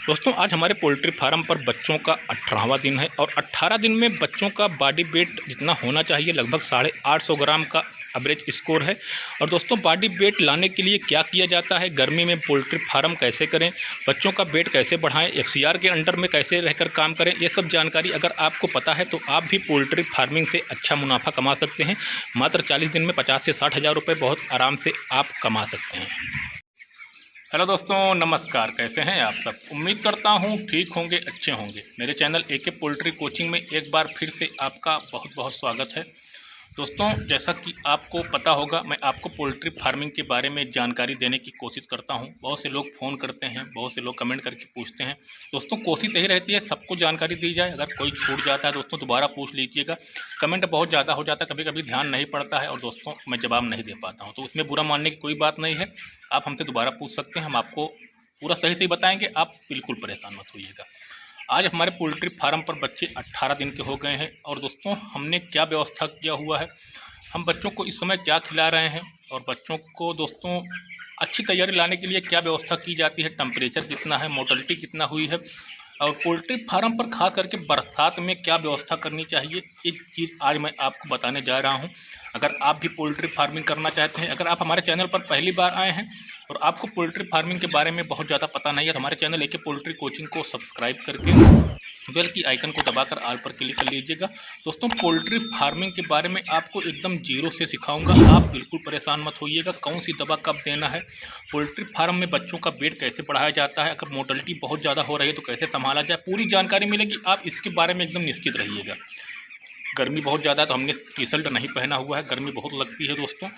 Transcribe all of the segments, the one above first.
दोस्तों आज हमारे पोल्ट्री फार्म पर बच्चों का 18वां दिन है और 18 दिन में बच्चों का बॉडी वेट जितना होना चाहिए लगभग 850 ग्राम का एवरेज स्कोर है। और दोस्तों बॉडी वेट लाने के लिए क्या किया जाता है, गर्मी में पोल्ट्री फार्म कैसे करें, बच्चों का वेट कैसे बढ़ाएं, एफसीआर के अंडर में कैसे रहकर काम करें, ये सब जानकारी अगर आपको पता है तो आप भी पोल्ट्री फार्मिंग से अच्छा मुनाफा कमा सकते हैं। मात्र 40 दिन में 50 से 60 हज़ार रुपये बहुत आराम से आप कमा सकते हैं। हेलो दोस्तों, नमस्कार। कैसे हैं आप सब? उम्मीद करता हूं ठीक होंगे, अच्छे होंगे। मेरे चैनल एके पोल्ट्री कोचिंग में एक बार फिर से आपका बहुत बहुत स्वागत है। दोस्तों जैसा कि आपको पता होगा, मैं आपको पोल्ट्री फार्मिंग के बारे में जानकारी देने की कोशिश करता हूं। बहुत से लोग फ़ोन करते हैं, बहुत से लोग कमेंट करके पूछते हैं। दोस्तों कोशिश यही रहती है सबको जानकारी दी जाए। अगर कोई छूट जाता है दोस्तों दोबारा पूछ लीजिएगा। कमेंट बहुत ज़्यादा हो जाता है, कभी कभी ध्यान नहीं पड़ता है और दोस्तों मैं जवाब नहीं दे पाता हूँ, तो उसमें बुरा मानने की कोई बात नहीं है। आप हमसे दोबारा पूछ सकते हैं, हम आपको पूरा सही सही बताएँगे। आप बिल्कुल परेशान मत होइएगा। आज हमारे पोल्ट्री फार्म पर बच्चे 18 दिन के हो गए हैं और दोस्तों हमने क्या व्यवस्था किया हुआ है, हम बच्चों को इस समय क्या खिला रहे हैं और बच्चों को दोस्तों अच्छी तैयारी लाने के लिए क्या व्यवस्था की जाती है, टेम्परेचर कितना है, मोर्टेलिटी कितना हुई है और पोल्ट्री फार्म पर खास करके बरसात में क्या व्यवस्था करनी चाहिए, ये चीज़ आज मैं आपको बताने जा रहा हूं। अगर आप भी पोल्ट्री फार्मिंग करना चाहते हैं, अगर आप हमारे चैनल पर पहली बार आए हैं और आपको पोल्ट्री फार्मिंग के बारे में बहुत ज़्यादा पता नहीं है, तो हमारे चैनल एके पोल्ट्री कोचिंग को सब्सक्राइब करके बेल की आइकन को दबाकर ऑल पर क्लिक कर लीजिएगा। दोस्तों पोल्ट्री फार्मिंग के बारे में आपको एकदम जीरो से सिखाऊंगा, आप बिल्कुल परेशान मत होइएगा। कौन सी दवा कब देना है, पोल्ट्री फार्म में बच्चों का वेट कैसे बढ़ाया जाता है, अगर मोर्टेलिटी बहुत ज़्यादा हो रही है तो कैसे संभाला जाए, पूरी जानकारी मिलेगी। आप इसके बारे में एकदम निश्चित रहिएगा। गर्मी बहुत ज़्यादा है तो हमने टी शर्ट नहीं पहना हुआ है, गर्मी बहुत लगती है दोस्तों।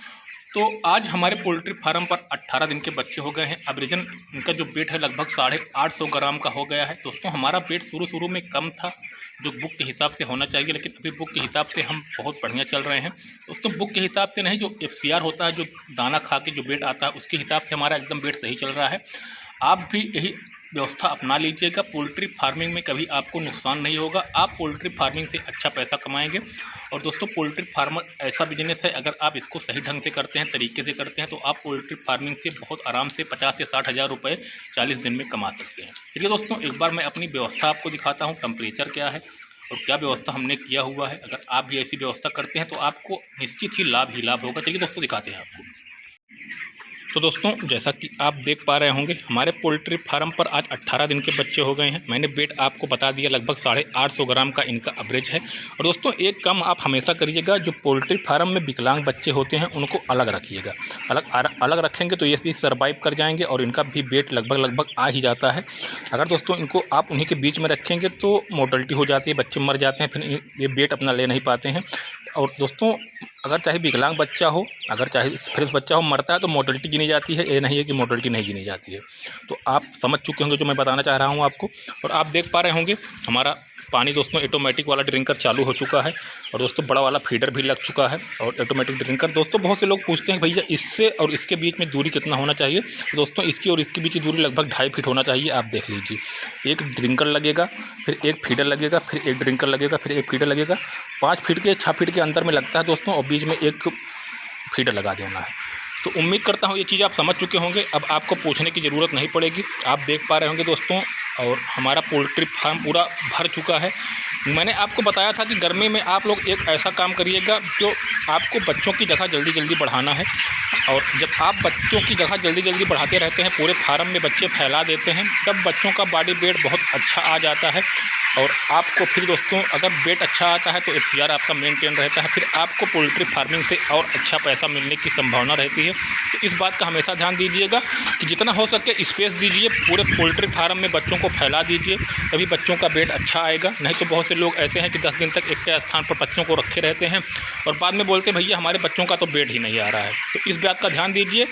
तो आज हमारे पोल्ट्री फार्म पर 18 दिन के बच्चे हो गए हैं। एवरेजन इनका जो वेट है लगभग 850 ग्राम का हो गया है। दोस्तों हमारा वेट शुरू में कम था जो बुक के हिसाब से होना चाहिए, लेकिन अभी बुक के हिसाब से हम बहुत बढ़िया चल रहे हैं। दोस्तों बुक के हिसाब से नहीं, जो एफसीआर होता है, जो दाना खा के जो वेट आता है, उसके हिसाब से हमारा एकदम वेट सही चल रहा है। आप भी यही व्यवस्था अपना लीजिएगा। पोल्ट्री फार्मिंग में कभी आपको नुकसान नहीं होगा, आप पोल्ट्री फार्मिंग से अच्छा पैसा कमाएंगे। और दोस्तों पोल्ट्री फार्म ऐसा बिजनेस है, अगर आप इसको सही ढंग से करते हैं, तरीके से करते हैं, तो आप पोल्ट्री फार्मिंग से बहुत आराम से 50 से 60 हज़ार रुपये 40 दिन में कमा सकते हैं। चलिए दोस्तों एक बार मैं अपनी व्यवस्था आपको दिखाता हूँ, टेम्परेचर क्या है और क्या व्यवस्था हमने किया हुआ है। अगर आप भी ऐसी व्यवस्था करते हैं तो आपको निश्चित ही लाभ होगा। चलिए दोस्तों दिखाते हैं आपको। तो दोस्तों जैसा कि आप देख पा रहे होंगे, हमारे पोल्ट्री फार्म पर आज 18 दिन के बच्चे हो गए हैं। मैंने वेट आपको बता दिया, लगभग 850 ग्राम का इनका एवरेज है। और दोस्तों एक काम आप हमेशा करिएगा, जो पोल्ट्री फार्म में विकलांग बच्चे होते हैं उनको अलग रखिएगा। अलग रखेंगे तो ये भी सर्वाइव कर जाएंगे और इनका भी वेट लगभग आ ही जाता है। अगर दोस्तों इनको आप उन्हीं के बीच में रखेंगे तो मोर्टेलिटी हो जाती है, बच्चे मर जाते हैं, फिर ये वेट अपना ले नहीं पाते हैं। और दोस्तों अगर चाहे विकलांग बच्चा हो, अगर चाहे फ्रेश बच्चा हो, मरता है तो मोर्टेलिटी गिनी जाती है, ये नहीं है कि मोर्टेलिटी नहीं गिनी जाती है। तो आप समझ चुके होंगे जो मैं बताना चाह रहा हूँ आपको। और आप देख पा रहे होंगे हमारा पानी दोस्तों ऑटोमेटिक वाला ड्रिंकर चालू हो चुका है और दोस्तों बड़ा वाला फीडर भी लग चुका है और ऑटोमेटिक ड्रिंकर। दोस्तों बहुत से लोग पूछते हैं भैया इससे और इसके बीच में दूरी कितना होना चाहिए, तो दोस्तों इसकी और इसके बीच की दूरी लगभग 2.5 फीट होना चाहिए। आप देख लीजिए, एक ड्रिंकर लगेगा, फिर एक फीडर लगेगा, फिर एक ड्रिंकर लगेगा, फिर एक फीडर लगेगा। 5 फीट के 6 फीट के अंदर में लगता है दोस्तों, और बीच में एक फीडर लगा देना है। तो उम्मीद करता हूँ ये चीज़ आप समझ चुके होंगे, अब आपको पूछने की ज़रूरत नहीं पड़ेगी। आप देख पा रहे होंगे दोस्तों, और हमारा पोल्ट्री फार्म पूरा भर चुका है। मैंने आपको बताया था कि गर्मी में आप लोग एक ऐसा काम करिएगा जो आपको बच्चों की जगह जल्दी बढ़ाना है। और जब आप बच्चों की जगह जल्दी बढ़ाते रहते हैं, पूरे फार्म में बच्चे फैला देते हैं, तब बच्चों का बॉडी वेट बहुत अच्छा आ जाता है। और आपको फिर दोस्तों अगर वेट अच्छा आता है तो एफसीआर आपका मेंटेन रहता है, फिर आपको पोल्ट्री फार्मिंग से और अच्छा पैसा मिलने की संभावना रहती है। तो इस बात का हमेशा ध्यान दीजिएगा कि जितना हो सके स्पेस दीजिए, पूरे पोल्ट्री फार्म में बच्चों को फैला दीजिए, तभी बच्चों का वेट अच्छा आएगा। नहीं तो बहुत से लोग ऐसे हैं कि 10 दिन तक एक स्थान पर बच्चों को रखे रहते हैं और बाद में बोलते हैं भैया हमारे बच्चों का तो वेट ही नहीं आ रहा है। तो इस बात का ध्यान दीजिए,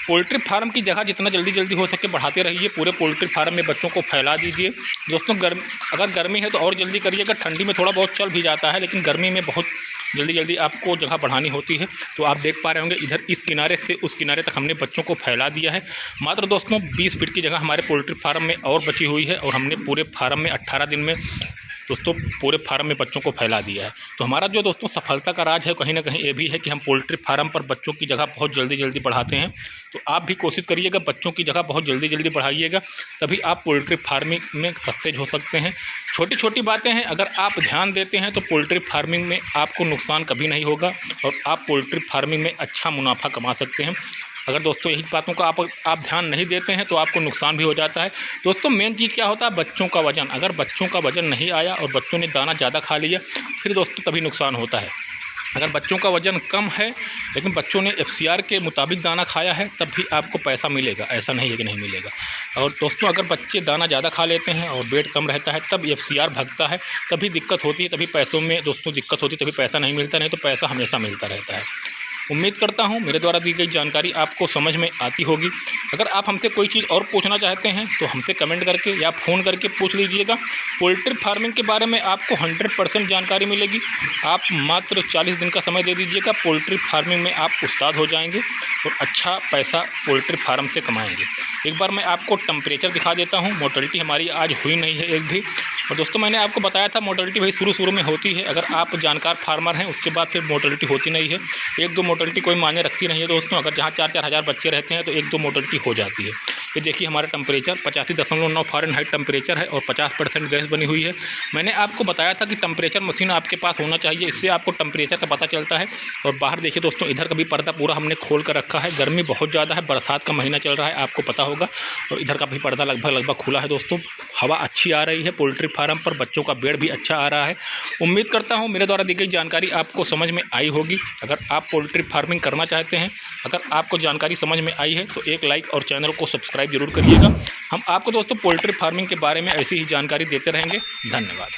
पोल्ट्री फार्म की जगह जितना जल्दी हो सके बढ़ाते रहिए, पूरे पोल्ट्री फार्म में बच्चों को फैला दीजिए। दोस्तों अगर गर्मी है तो और जल्दी करिएगा, ठंडी में थोड़ा बहुत चल भी जाता है, लेकिन गर्मी में बहुत जल्दी आपको जगह बढ़ानी होती है। तो आप देख पा रहे होंगे इधर इस किनारे से उस किनारे तक हमने बच्चों को फैला दिया है। मात्र दोस्तों 20 फीट की जगह हमारे पोल्ट्री फार्म में और बची हुई है और हमने पूरे फार्म में 18 दिन में दोस्तों पूरे फार्म में बच्चों को फैला दिया है। तो हमारा जो दोस्तों सफलता का राज है कहीं ना कहीं ये भी है कि हम पोल्ट्री फार्म पर बच्चों की जगह बहुत जल्दी बढ़ाते हैं। तो आप भी कोशिश करिएगा, बच्चों की जगह बहुत जल्दी बढ़ाइएगा, तभी आप पोल्ट्री फार्मिंग में सक्सेस हो सकते हैं। छोटी छोटी बातें हैं, अगर आप ध्यान देते हैं तो पोल्ट्री फार्मिंग में आपको नुकसान कभी नहीं होगा और आप पोल्ट्री फार्मिंग में अच्छा मुनाफा कमा सकते हैं। अगर दोस्तों यही बातों का आप ध्यान नहीं देते हैं तो आपको नुकसान भी हो जाता है। दोस्तों मेन चीज़ क्या होता है, बच्चों का वज़न। अगर बच्चों का वज़न नहीं आया और बच्चों ने दाना ज़्यादा खा लिया, फिर दोस्तों तभी नुकसान होता है। अगर बच्चों का वज़न कम है लेकिन बच्चों ने FCR के मुताबिक दाना खाया है, तब भी आपको पैसा मिलेगा, ऐसा नहीं है कि नहीं मिलेगा। और दोस्तों अगर बच्चे दाना ज़्यादा खा लेते हैं और वेट कम रहता है, तब FCR भागता है, तभी दिक्कत होती है, तभी पैसों में दोस्तों दिक्कत होती है, तभी पैसा नहीं मिलता, नहीं तो पैसा हमेशा मिलता रहता है। उम्मीद करता हूं मेरे द्वारा दी गई जानकारी आपको समझ में आती होगी। अगर आप हमसे कोई चीज़ और पूछना चाहते हैं तो हमसे कमेंट करके या फ़ोन करके पूछ लीजिएगा। पोल्ट्री फार्मिंग के बारे में आपको 100% जानकारी मिलेगी। आप मात्र 40 दिन का समय दे दीजिएगा, पोल्ट्री फार्मिंग में आप उस्ताद हो जाएंगे और अच्छा पैसा पोल्ट्री फार्म से कमाएंगे। एक बार मैं आपको टेम्परेचर दिखा देता हूँ। मोर्टेलिटी हमारी आज हुई नहीं है एक भी। और दोस्तों मैंने आपको बताया था मोर्टेलिटी भाई शुरू में होती है, अगर आप जानकार फार्मर हैं उसके बाद फिर मोर्टेलिटी होती नहीं है। 1-2 मोर्टेलिटी कोई मायने रखती नहीं है दोस्तों। अगर जहाँ 4-4 हज़ार बच्चे रहते हैं तो 1-2 मोर्टेलिटी हो जाती है। ये देखिए हमारा टेम्परेचर 85.9 फ़ारेनहाइट टेम्परेचर है और 50% गैस बनी हुई है। मैंने आपको बताया था कि टेम्परेचर मशीन आपके पास होना चाहिए, इससे आपको टेम्परेचर का पता चलता है। और बाहर देखिए दोस्तों, इधर का भी पर्दा पूरा हमने खोल कर रखा है। गर्मी बहुत ज़्यादा है, बरसात का महीना चल रहा है, आपको पता होगा। और इधर का भी पर्दा लगभग खुला है दोस्तों। हवा अच्छी आ रही है पोल्ट्री फार्म पर, बच्चों का बेड भी अच्छा आ रहा है। उम्मीद करता हूँ मेरे द्वारा दी गई जानकारी आपको समझ में आई होगी। अगर आप पोल्ट्री फार्मिंग करना चाहते हैं, अगर आपको जानकारी समझ में आई है तो एक लाइक और चैनल को सब्सक्राइब जरूर करिएगा। हम आपको दोस्तों पोल्ट्री फार्मिंग के बारे में ऐसी ही जानकारी देते रहेंगे। धन्यवाद।